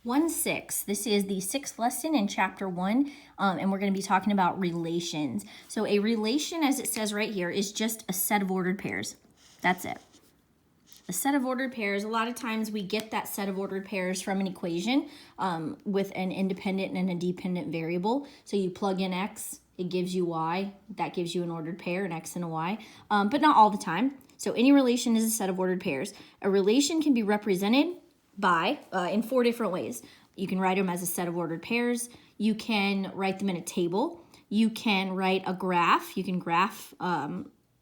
1-6. This is the 6th lesson in chapter 1, and we're going to be talking about relations. So a relation, as it says right here, is just a set of ordered pairs. That's it. A set of ordered pairs. A lot of times we get that set of ordered pairs from an equation with an independent and a dependent variable. So you plug in x, it gives you y. That gives you an ordered pair, an x and a y, but not all the time. So any relation is a set of ordered pairs. A relation can be represented by in 4 different ways. You can write them as a set of ordered pairs. You can write them in a table. You can write a graph. You can graph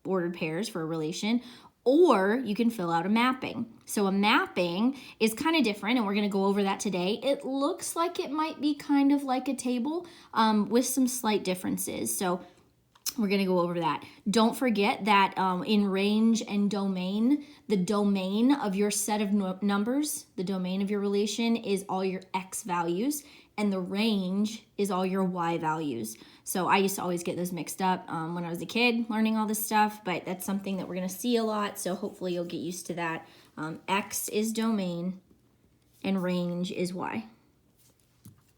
ordered pairs for a relation, or you can fill out a mapping. So a mapping is kind of different, and we're going to go over that today. It looks like it might be kind of like a table with some slight differences. So we're going to go over that. Don't forget that in range and domain, the domain of your set of numbers, the domain of your relation is all your x values, and the range is all your y values. So I used to always get those mixed up when I was a kid learning all this stuff, but that's something that we're going to see a lot, so hopefully you'll get used to that. X is domain, and range is y.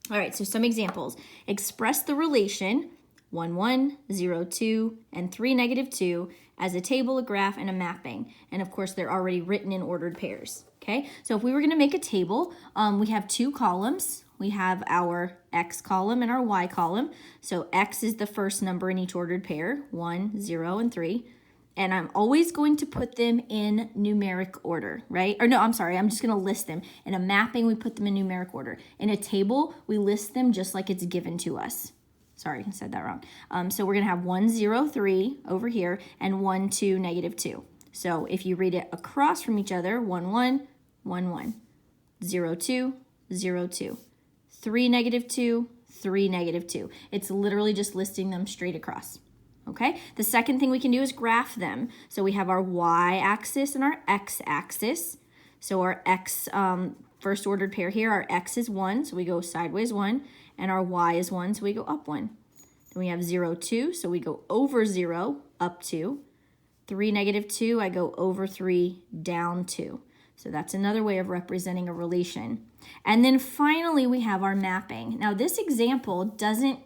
All right, so some examples. Express the relation 1, 1, 0, 2, and 3, negative 2 as a table, a graph, and a mapping. And of course, they're already written in ordered pairs. Okay, so if we were going to make a table, we have 2 columns. We have our x column and our y column. So x is the first number in each ordered pair, 1, 0, and 3. And I'm always going to put them in numeric order, right? Or no, I'm sorry, I'm just going to list them. In a mapping, we put them in numeric order. In a table, we list them just like it's given to us. Sorry, I said that wrong. So we're going to have 1, 0, 3 over here and 1, 2, negative 2. So if you read it across from each other, 1, 1, 1, 1, 0, 2, 0, 2, 3, negative 2, 3, negative 2. It's literally just listing them straight across. Okay, the second thing we can do is graph them. So we have our y-axis and our x-axis. So our x, first ordered pair here, our x is 1, so we go sideways 1, and our y is 1, so we go up 1. Then we have 0, 2, so we go over 0, up 2. 3, negative 2, I go over 3, down 2. So that's another way of representing a relation. And then finally, we have our mapping. Now, this example doesn't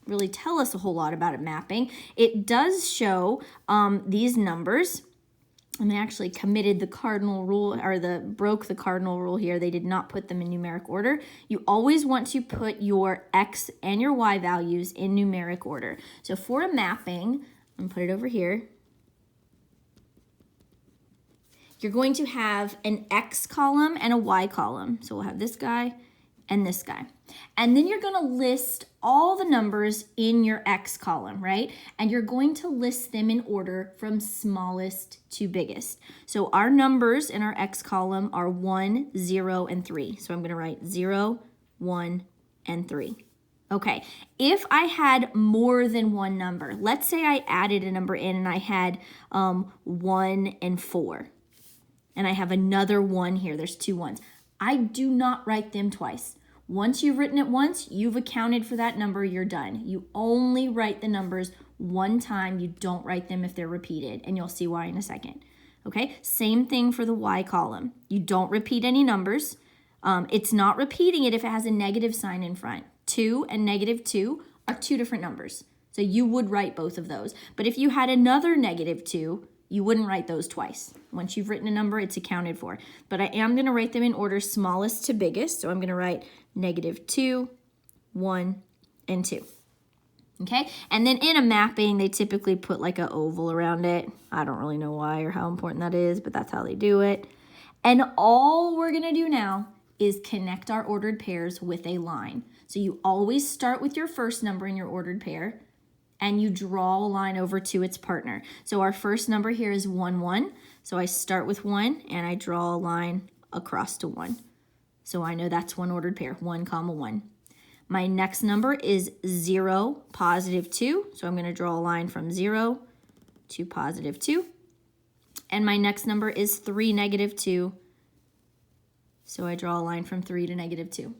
really tell us a whole lot about a mapping. It does show these numbers. And they actually committed the cardinal rule, or broke the cardinal rule here. They did not put them in numeric order. You always want to put your x and your y values in numeric order. So for a mapping, I'm going to put it over here. You're going to have an x column and a y column. So we'll have this guy and this guy. And then you're going to list all the numbers in your x column, right? And you're going to list them in order from smallest to biggest. So our numbers in our x column are 1, 0, and 3. So I'm going to write 0, 1, and 3. Okay, if I had more than one number, let's say I added a number in and I had 1 and 4. And I have another 1 here. There's 2 1s. I do not write them twice. Once you've written it once, you've accounted for that number, you're done. You only write the numbers one time. You don't write them if they're repeated, and you'll see why in a second. Okay, same thing for the y column. You don't repeat any numbers. It's not repeating it if it has a negative sign in front. 2 and negative 2 are 2 different numbers. So you would write both of those. But if you had another negative 2, you wouldn't write those twice. Once you've written a number, it's accounted for. But I am going to write them in order smallest to biggest. So I'm going to write negative 2, 1, and 2. Okay? And then in a mapping, they typically put like an oval around it. I don't really know why or how important that is, but that's how they do it. And all we're going to do now is connect our ordered pairs with a line. So you always start with your first number in your ordered pair, and you draw a line over to its partner. So our first number here is 1, 1. So I start with 1, and I draw a line across to 1. So I know that's one ordered pair, 1, 1. My next number is 0, positive 2. So I'm going to draw a line from 0 to positive 2. And my next number is 3, negative 2. So I draw a line from 3 to negative 2.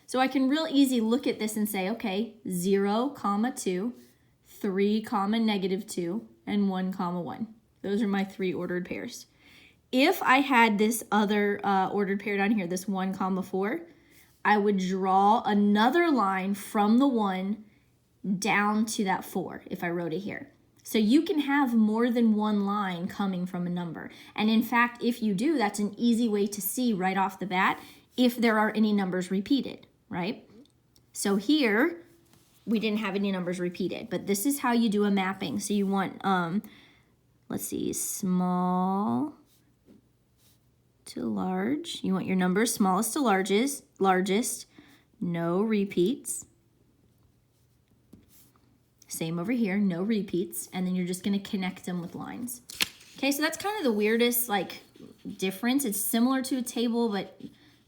So I can real easy look at this and say, okay, 0, 2, 3, negative 2, and 1, 1. Those are my 3 ordered pairs. If I had this other ordered pair down here, this 1, 4, I would draw another line from the 1 down to that 4 if I wrote it here. So you can have more than one line coming from a number. And in fact, if you do, that's an easy way to see right off the bat if there are any numbers repeated, right? So here, we didn't have any numbers repeated, but this is how you do a mapping. So you want, let's see, small to large. You want your numbers smallest to largest, no repeats. Same over here, no repeats, and then you're just gonna connect them with lines. Okay, so that's kind of the weirdest difference. It's similar to a table, but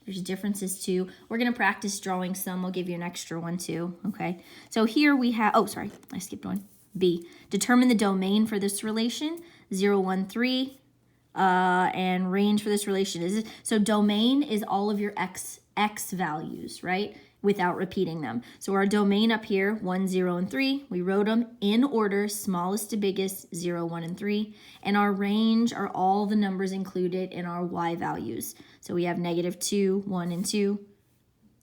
there's differences too. We're gonna practice drawing some. I'll give you an extra one too, okay? So here we have, oh, sorry, I skipped one. B, determine the domain for this relation, 0, 1, 3, and range for this relation is, so domain is all of your x values, right? Without repeating them. So our domain up here, 1, 0, and 3, we wrote them in order, smallest to biggest, 0, 1, and 3. And our range are all the numbers included in our y values. So we have -2, 1, and 2,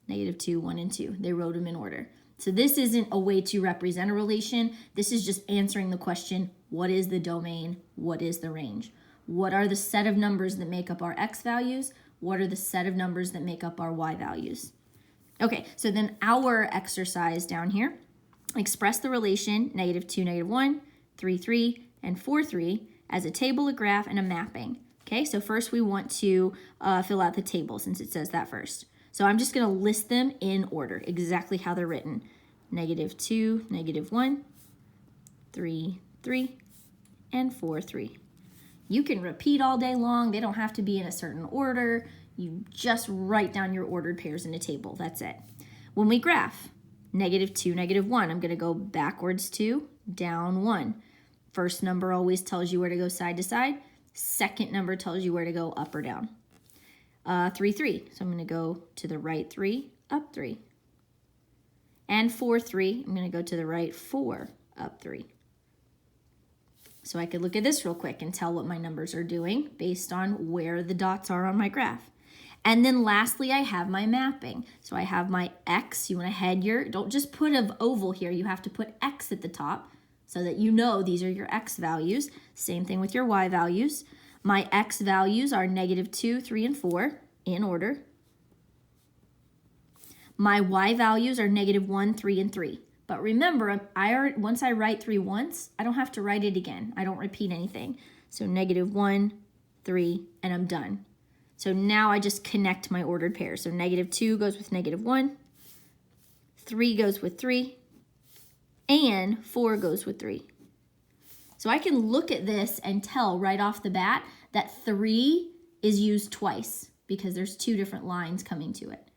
-2, 1, and 2. They wrote them in order. So this isn't a way to represent a relation. This is just answering the question, what is the domain? What is the range? What are the set of numbers that make up our x values? What are the set of numbers that make up our y values? Okay, so then our exercise down here, express the relation -2, -1, 3, 3, and 4, 3 as a table, a graph, and a mapping. Okay, so first we want to fill out the table since it says that first. So I'm just gonna list them in order, exactly how they're written. -2, -1, 3, 3, and 4, 3. You can repeat all day long. They don't have to be in a certain order. You just write down your ordered pairs in a table. That's it. When we graph, -2, -1, I'm going to go backwards 2, down 1. First number always tells you where to go side to side. Second number tells you where to go up or down. 3, 3. So I'm going to go to the right 3, up 3. And 4, 3. I'm going to go to the right 4, up 3. So I could look at this real quick and tell what my numbers are doing based on where the dots are on my graph. And then lastly, I have my mapping. So I have my X. You want to head don't just put an oval here. You have to put X at the top so that you know these are your X values. Same thing with your Y values. My X values are -2, 3, and 4 in order. My Y values are -1, 3, and 3. But remember, once I write 3 once, I don't have to write it again. I don't repeat anything. So -1, 3, and I'm done. So now I just connect my ordered pairs. So -2 goes with -1, 3 goes with 3, and 4 goes with 3. So I can look at this and tell right off the bat that 3 is used twice because there's 2 different lines coming to it.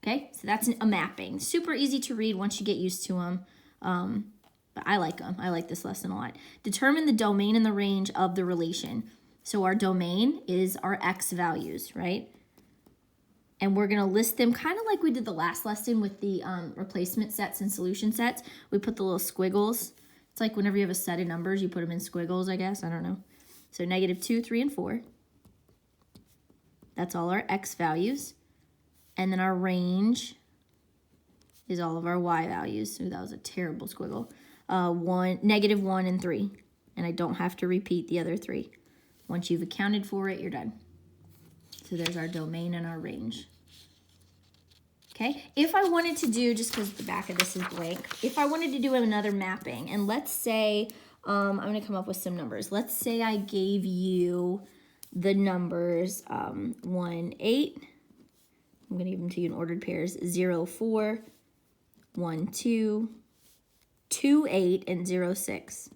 Okay, so that's a mapping. Super easy to read once you get used to them. But I like them. I like this lesson a lot. Determine the domain and the range of the relation. So our domain is our X values, right? And we're going to list them kind of like we did the last lesson with the replacement sets and solution sets. We put the little squiggles. It's like whenever you have a set of numbers, you put them in squiggles, I guess. I don't know. So -2, 3, and 4. That's all our X values. And then our range is all of our Y values. So that was a terrible squiggle. -1 and 3. And I don't have to repeat the other 3. Once you've accounted for it, you're done. So there's our domain and our range. Okay, if I wanted to do, just because the back of this is blank, if I wanted to do another mapping, and let's say, I'm going to come up with some numbers. Let's say I gave you the numbers 1, 8. I'm going to give them to you in ordered pairs. 0, 4, 1, 2, 2, 8, and 0, 6.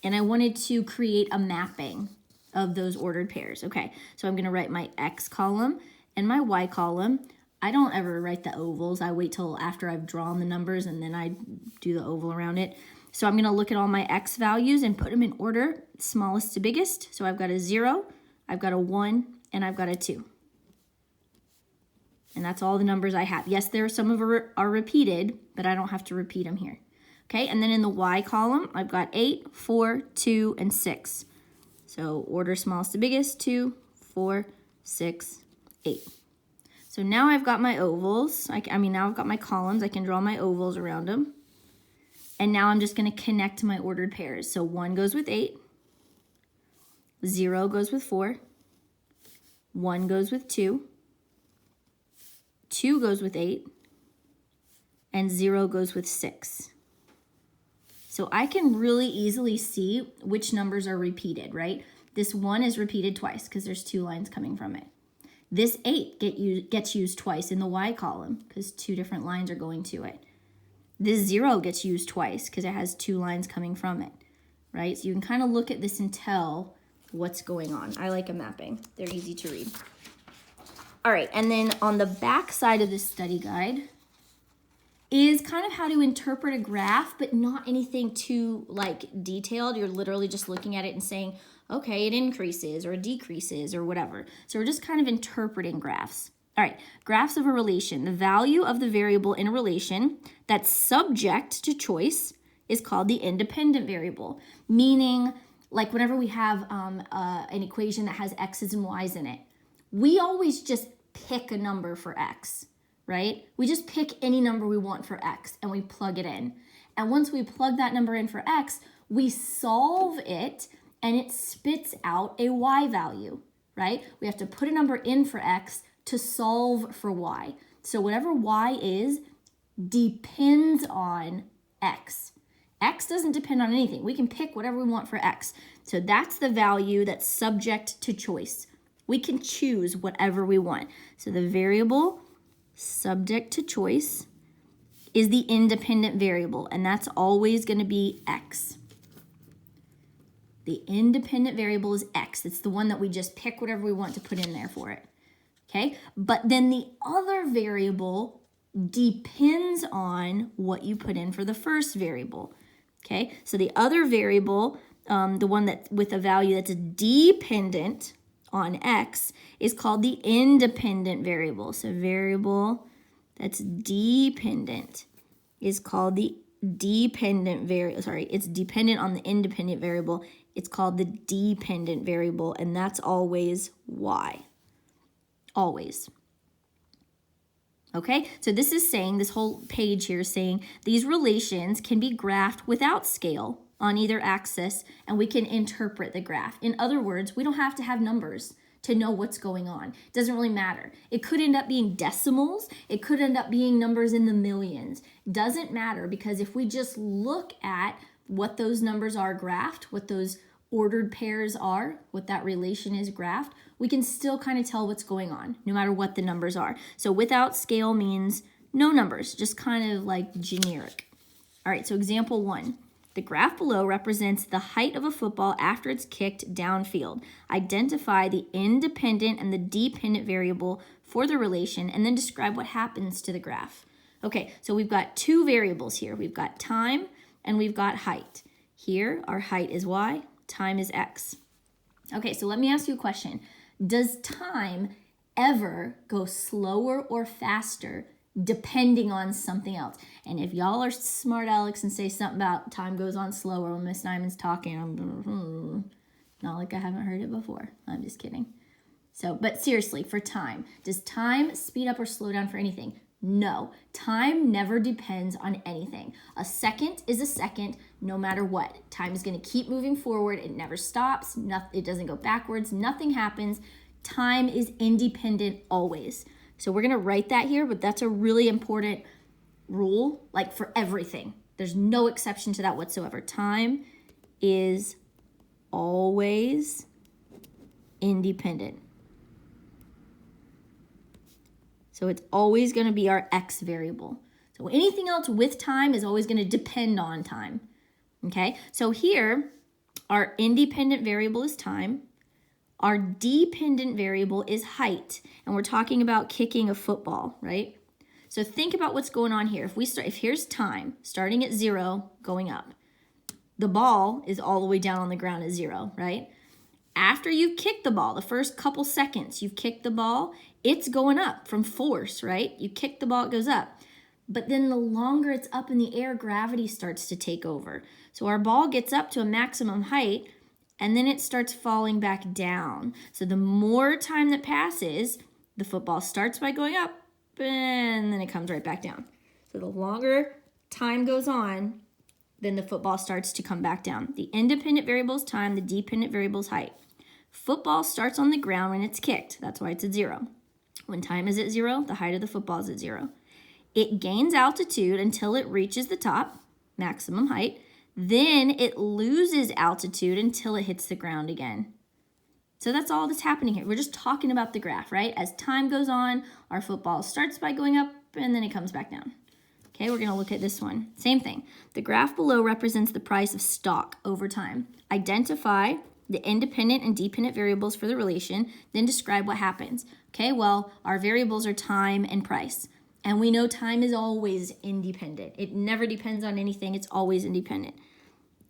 And I wanted to create a mapping of those ordered pairs. Okay, so I'm going to write my X column and my Y column. I don't ever write the ovals. I wait till after I've drawn the numbers and then I do the oval around it. So I'm going to look at all my X values and put them in order, smallest to biggest. So I've got a 0, I've got a 1, and I've got a 2. And that's all the numbers I have. Yes, some of them are repeated, but I don't have to repeat them here. Okay, and then in the Y column, I've got 8, 4, 2, and 6. So order smallest to biggest, 2, 4, 6, 8. So now I've got my ovals. Now I've got my columns. I can draw my ovals around them. And now I'm just going to connect my ordered pairs. So 1 goes with 8. 0 goes with 4. 1 goes with 2. 2 goes with 8. And 0 goes with 6. So I can really easily see which numbers are repeated, right? This 1 is repeated twice because there's 2 lines coming from it. This 8 gets used twice in the Y column because 2 different lines are going to it. This 0 gets used twice because it has 2 lines coming from it, right? So you can kind of look at this and tell what's going on. I like a mapping. They're easy to read. All right, and then on the back side of this study guide is kind of how to interpret a graph, but not anything too detailed. You're literally just looking at it and saying, okay, it increases or decreases or whatever. So we're just kind of interpreting graphs. All right, graphs of a relation. The value of the variable in a relation that's subject to choice is called the independent variable, meaning like whenever we have an equation that has x's and y's in it, we always just pick a number for x, right? We just pick any number we want for x and we plug it in. And once we plug that number in for x, we solve it and it spits out a y value, right? We have to put a number in for x to solve for y. So whatever y is depends on x. X doesn't depend on anything. We can pick whatever we want for x. So that's the value that's subject to choice. We can choose whatever we want. So the variable subject to choice is the independent variable, and that's always going to be x. The independent variable is x. It's the one that we just pick whatever we want to put in there for it. Okay, but then the other variable depends on what you put in for the first variable. Okay, so the other variable, the one that with a value that's dependent on x, is called the independent variable. So variable that's dependent is called the dependent variable. Sorry, it's dependent on the independent variable. It's called the dependent variable, and that's always y. Always. Okay, so this is saying, this whole page here is saying these relations can be graphed without scale on either axis, and we can interpret the graph. In other words, we don't have to have numbers to know what's going on. It doesn't really matter. It could end up being decimals. It could end up being numbers in the millions. Doesn't matter, because if we just look at what those numbers are graphed, what those ordered pairs are, what that relation is graphed, we can still kind of tell what's going on, no matter what the numbers are. So without scale means no numbers, just kind of like generic. All right, so example 1. The graph below represents the height of a football after it's kicked downfield. Identify the independent and the dependent variable for the relation, and then describe what happens to the graph. Okay, so we've got 2 variables here. We've got time and we've got height. Here, our height is y, time is x. Okay, so let me ask you a question. Does time ever go slower or faster depending on something else? And if y'all are smart Alex and say something about time goes on slower when Miss Nyman's talking, I'm not like I haven't heard it before. I'm just kidding. So, but seriously, for time, does time speed up or slow down for anything? No, time never depends on anything. A second is a second no matter what. Time is going to keep moving forward. It never stops. It doesn't go backwards. Nothing happens. Time is independent always. So we're going to write that here, but that's a really important rule, like for everything. There's no exception to that whatsoever. Time is always independent. So it's always going to be our x variable. So anything else with time is always going to depend on time. Okay, so here our independent variable is time. Our dependent variable is height. And we're talking about kicking a football, right? So think about what's going on here. If here's time, starting at 0, going up. The ball is all the way down on the ground at 0, right? After you've kicked the ball, the first couple seconds you've kicked the ball, it's going up from force, right? You kick the ball, it goes up. But then the longer it's up in the air, gravity starts to take over. So our ball gets up to a maximum height, and then it starts falling back down. So the more time that passes, The football starts by going up, and then it comes right back down. So the longer time goes on, then the football starts to come back down. The independent variable is time, the dependent variable is height. Football starts on the ground when it's kicked. That's why it's at 0. When time is at 0, the height of the football is at 0. It gains altitude until it reaches the top, maximum height. Then it loses altitude until it hits the ground again. So that's all that's happening here. We're just talking about the graph, right? As time goes on, our football starts by going up and then it comes back down. Okay, we're going to look at this one. Same thing. The graph below represents the price of stock over time. Identify the independent and dependent variables for the relation, then describe what happens. Okay, well, our variables are time and price. And we know time is always independent. It never depends on anything. It's always independent.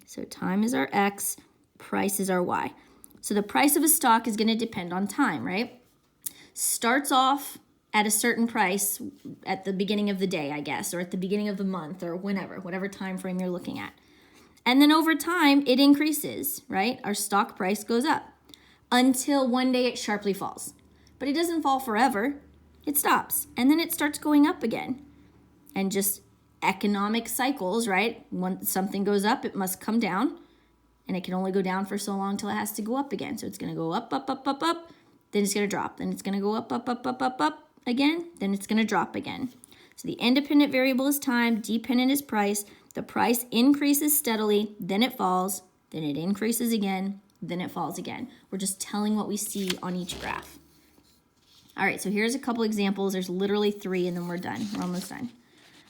So time is our X, price is our Y. So the price of a stock is going to depend on time, right? Starts off at a certain price at the beginning of the day, I guess, or at the beginning of the month, or whatever time frame you're looking at. And then over time, it increases, right? Our stock price goes up until one day it sharply falls. But it doesn't fall forever. It stops, and then it starts going up again. And just economic cycles, right? When something goes up, it must come down, and it can only go down for so long till it has to go up again. So it's going to go up, up, up, up, up, then it's going to drop. Then it's going to go up, up, up, up, up, up again, then it's going to drop again. So the independent variable is time, dependent is price. The price increases steadily, then it falls, then it increases again, then it falls again. We're just telling what we see on each graph. All right, so here's a couple examples. There's literally 3, and then we're done. We're almost done.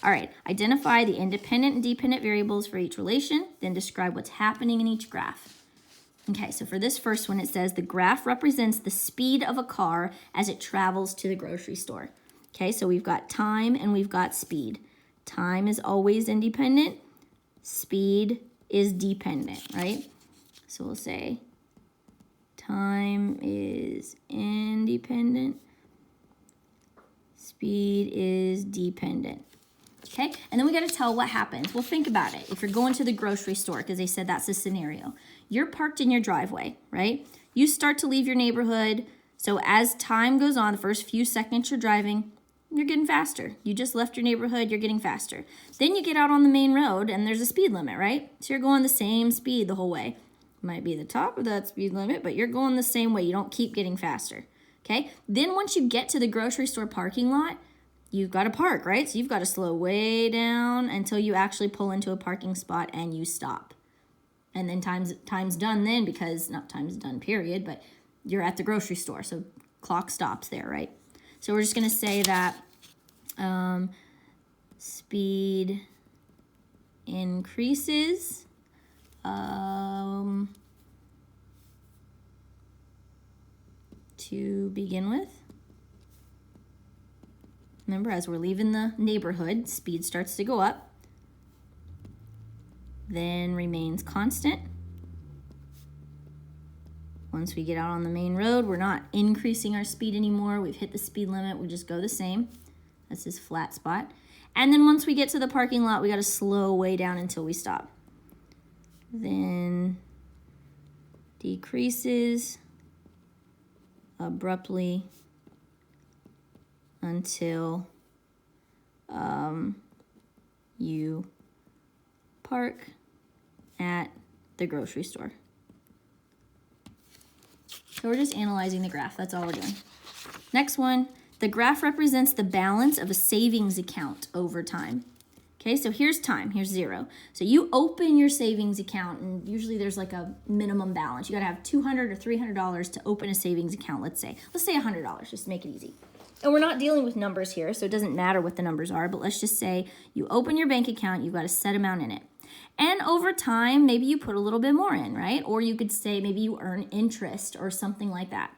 All right, identify the independent and dependent variables for each relation, then describe what's happening in each graph. Okay, so for this first one, it says the graph represents the speed of a car as it travels to the grocery store. Okay, so we've got time and we've got speed. Time is always independent. Speed is dependent, right? So we'll say time is independent. Speed is dependent. Okay, and then we got to tell what happens. Well, think about it. If you're going to the grocery store, because they said that's the scenario, you're parked in your driveway, right? You start to leave your neighborhood. So as time goes on, the first few seconds you're driving, you're getting faster. You just left your neighborhood, you're getting faster. Then you get out on the main road and there's a speed limit, right? So you're going the same speed the whole way. Might be the top of that speed limit, but you're going the same way. You don't keep getting faster, okay? Then once you get to the grocery store parking lot, you've got to park, right? So you've got to slow way down until you actually pull into a parking spot and you stop. And then time's done then, because, not time's done period, but you're at the grocery store. So clock stops there, right? So we're just going to say that speed increases to begin with. Remember, as we're leaving the neighborhood, speed starts to go up, then remains constant. Once we get out on the main road, we're not increasing our speed anymore. We've hit the speed limit. We just go the same. That's this flat spot. And then once we get to the parking lot, we got to slow way down until we stop. Then decreases abruptly until you park at the grocery store. So we're just analyzing the graph. That's all we're doing. Next one, the graph represents the balance of a savings account over time. Okay, so here's time, here's 0. So you open your savings account, and usually there's like a minimum balance. You gotta have $200 or $300 to open a savings account, let's say. Let's say $100, just to make it easy. And we're not dealing with numbers here, so it doesn't matter what the numbers are, but let's just say you open your bank account, you've got a set amount in it. And over time, maybe you put a little bit more in, right? Or you could say maybe you earn interest or something like that.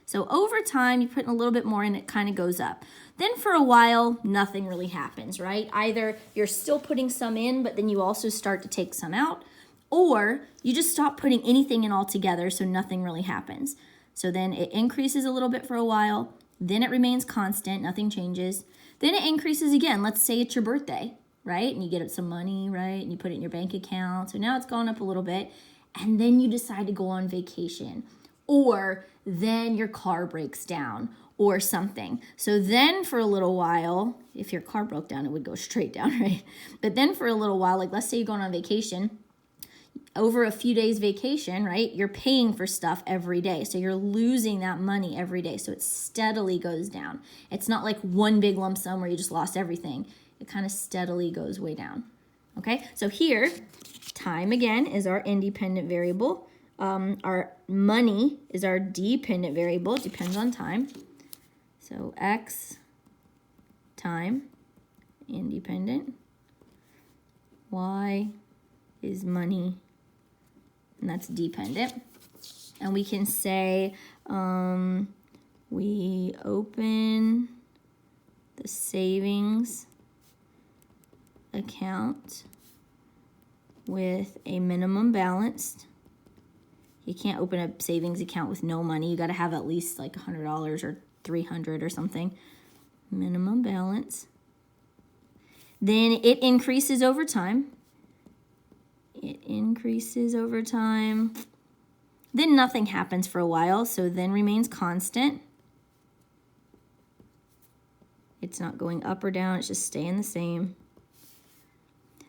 So over time, you put in a little bit more and it kind of goes up. Then for a while, nothing really happens, right? Either you're still putting some in, but then you also start to take some out, or you just stop putting anything in altogether, so nothing really happens. So then it increases a little bit for a while, then it remains constant, nothing changes. Then it increases again. Let's say it's your birthday, right? And you get some money, right? And you put it in your bank account. So now it's gone up a little bit. And then you decide to go on vacation. Or then your car breaks down. or something. So then for a little while, if your car broke down, it would go straight down, right? But then for a little while, like let's say you're going on vacation, over a few days vacation, right? You're paying for stuff every day. So you're losing that money every day. So it steadily goes down. It's not like one big lump sum where you just lost everything. It kind of steadily goes way down. Okay, so here, time again is our independent variable. Our money is our dependent variable. It depends on time. So X, time, independent. Y is money, and that's dependent. And we can say we open the savings account with a minimum balance. You can't open a savings account with no money. You got to have at least like $100 or $300 or something. Minimum balance. Then it increases over time. It increases over time. Then nothing happens for a while, so then remains constant. It's not going up or down, it's just staying the same.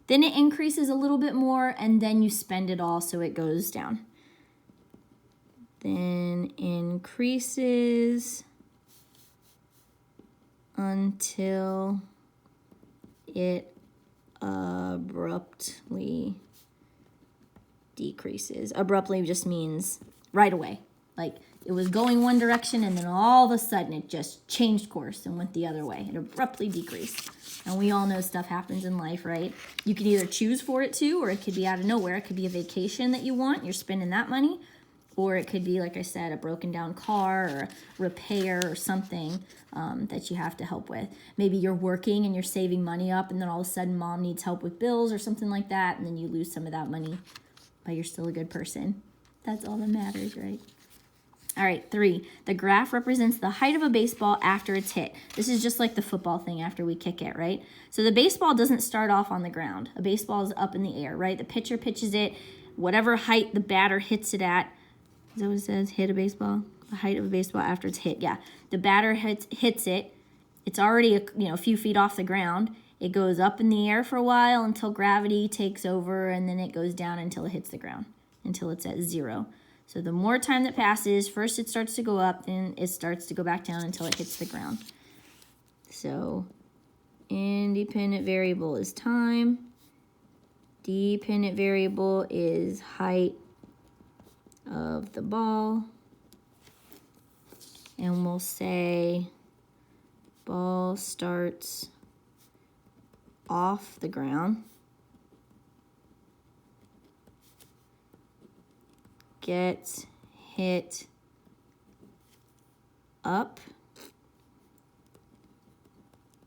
Then it increases a little bit more, and then you spend it all, so it goes down. Then increases until it abruptly decreases. Abruptly just means right away. Like it was going one direction and then all of a sudden it just changed course and went the other way. It abruptly decreased. And we all know stuff happens in life, right? You can either choose for it to, or it could be out of nowhere. It could be a vacation that you want, you're spending that money. Or it could be, like I said, a broken down car or repair or something that you have to help with. Maybe you're working and you're saving money up and then all of a sudden mom needs help with bills or something like that. And then you lose some of that money, but you're still a good person. That's all that matters, right? All right, 3. The graph represents the height of a baseball after it's hit. This is just like the football thing after we kick it, right? So the baseball doesn't start off on the ground. A baseball is up in the air, right? The pitcher pitches it, whatever height the batter hits it at. Is that what it says? Hit a baseball? The height of a baseball after it's hit. Yeah. The batter hits it. It's already a few feet off the ground. It goes up in the air for a while until gravity takes over, and then it goes down until it hits the ground, until it's at 0. So the more time that passes, first it starts to go up, then it starts to go back down until it hits the ground. So independent variable is time. Dependent variable is height of the ball. And we'll say ball starts off the ground, gets hit up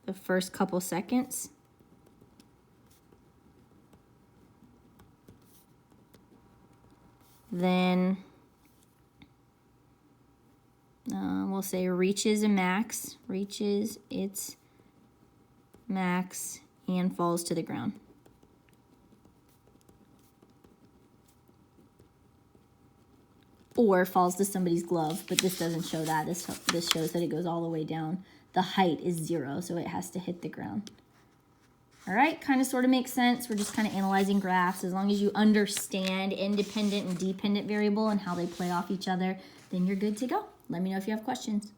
the first couple seconds, then we'll say reaches its max and falls to the ground. Or falls to somebody's glove, but this doesn't show that. This shows that it goes all the way down. The height is 0, so it has to hit the ground. All right, kind of sort of makes sense. We're just kind of analyzing graphs. As long as you understand independent and dependent variable and how they play off each other, then you're good to go. Let me know if you have questions.